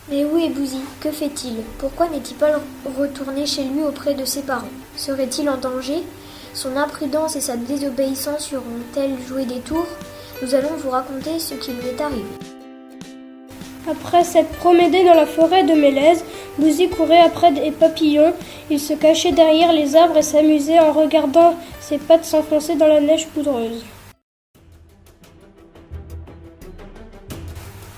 Mais où est Bouzy? Que fait-il? Pourquoi n'est-il pas retourné chez lui auprès de ses parents? Serait-il en danger? Son imprudence et sa désobéissance lui auront-elles joué des tours? Nous allons vous raconter ce qui lui est arrivé. Après s'être promené dans la forêt de Mélèze, Bouzy courait après des papillons. Il se cachait derrière les arbres et s'amusait en regardant ses pattes s'enfoncer dans la neige poudreuse.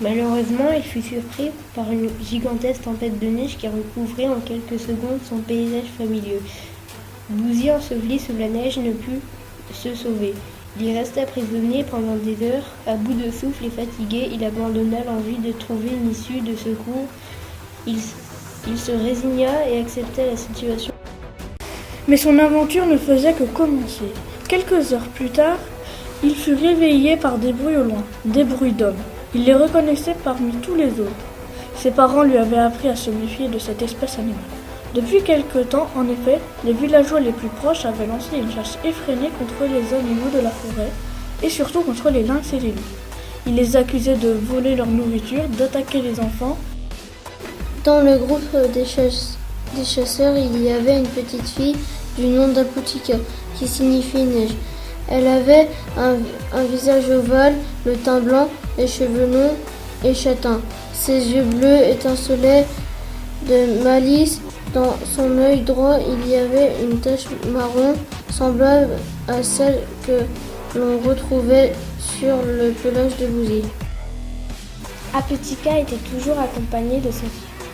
Malheureusement, il fut surpris par une gigantesque tempête de neige qui recouvrait en quelques secondes son paysage familier. Bouzy, enseveli sous la neige, ne put se sauver. Il resta prisonnier pendant des heures. À bout de souffle et fatigué, il abandonna l'envie de trouver une issue de secours. Il se résigna et accepta la situation. Mais son aventure ne faisait que commencer. Quelques heures plus tard, il fut réveillé par des bruits au loin, des bruits d'hommes. Il les reconnaissait parmi tous les autres. Ses parents lui avaient appris à se méfier de cette espèce animale. Depuis quelque temps, en effet, les villageois les plus proches avaient lancé une chasse effrénée contre les animaux de la forêt, et surtout contre les lynx et les loups. Ils les accusaient de voler leur nourriture, d'attaquer les enfants. Dans le groupe des chasseurs, il y avait une petite fille du nom d'Aputika, qui signifie neige. Elle avait un visage ovale, le teint blanc, les cheveux longs et châtains. Ses yeux bleus étincelaient de malice. Dans son œil droit, il y avait une tache marron, semblable à celle que l'on retrouvait sur le pelage de Bouzy. Aputika était toujours accompagné de son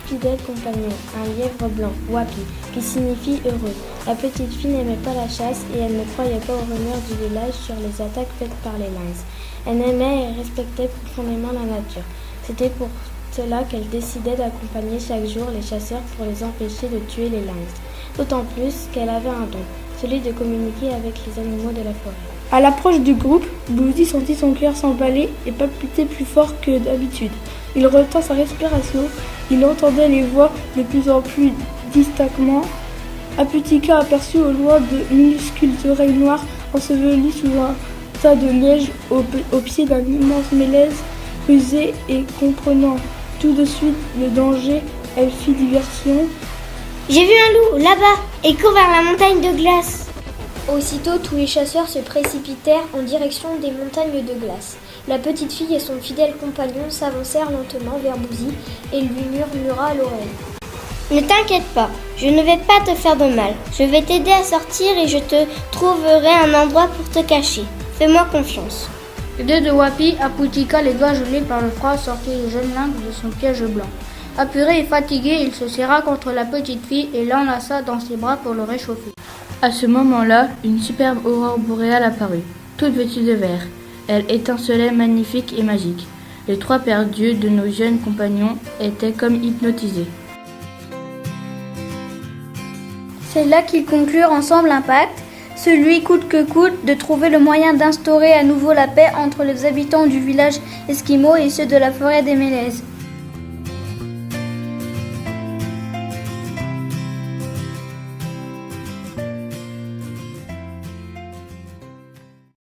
fidèle compagnon, un lièvre blanc, Wapi, qui signifie heureux. La petite fille n'aimait pas la chasse et elle ne croyait pas aux rumeurs du village sur les attaques faites par les lynx. Elle aimait et respectait profondément la nature. C'était pour cela qu'elle décidait d'accompagner chaque jour les chasseurs pour les empêcher de tuer les lynx. D'autant plus qu'elle avait un don, celui de communiquer avec les animaux de la forêt. À l'approche du groupe, Bouzy sentit son cœur s'emballer et palpiter plus fort que d'habitude. Il retint sa respiration, il entendait les voix de plus en plus distinctement. Aputika aperçut au loin de minuscules oreilles noires ensevelies sous un tas de neige au pied d'un immense mélèze. Rusée et comprenant tout de suite le danger, elle fit diversion. « J'ai vu un loup, là-bas, et court vers la montagne de glace !» Aussitôt, tous les chasseurs se précipitèrent en direction des montagnes de glace. La petite fille et son fidèle compagnon s'avancèrent lentement vers Bouzy et lui murmura à l'oreille. « Ne t'inquiète pas, je ne vais pas te faire de mal. Je vais t'aider à sortir et je te trouverai un endroit pour te cacher. Fais-moi confiance. » Aidé de Wapi, Aputika, les doigts gelés par le froid, sortit le jeune lynx de son piège blanc. Apuré et fatigué, il se serra contre la petite fille et l'enlaça dans ses bras pour le réchauffer. À ce moment-là, une superbe aurore boréale apparut, toute vêtue de vert. Elle étincelait magnifique et magique. Les trois paires d'yeux de nos jeunes compagnons étaient comme hypnotisés. C'est là qu'ils conclurent ensemble un pacte, celui coûte que coûte de trouver le moyen d'instaurer à nouveau la paix entre les habitants du village esquimau et ceux de la forêt des Mélèzes.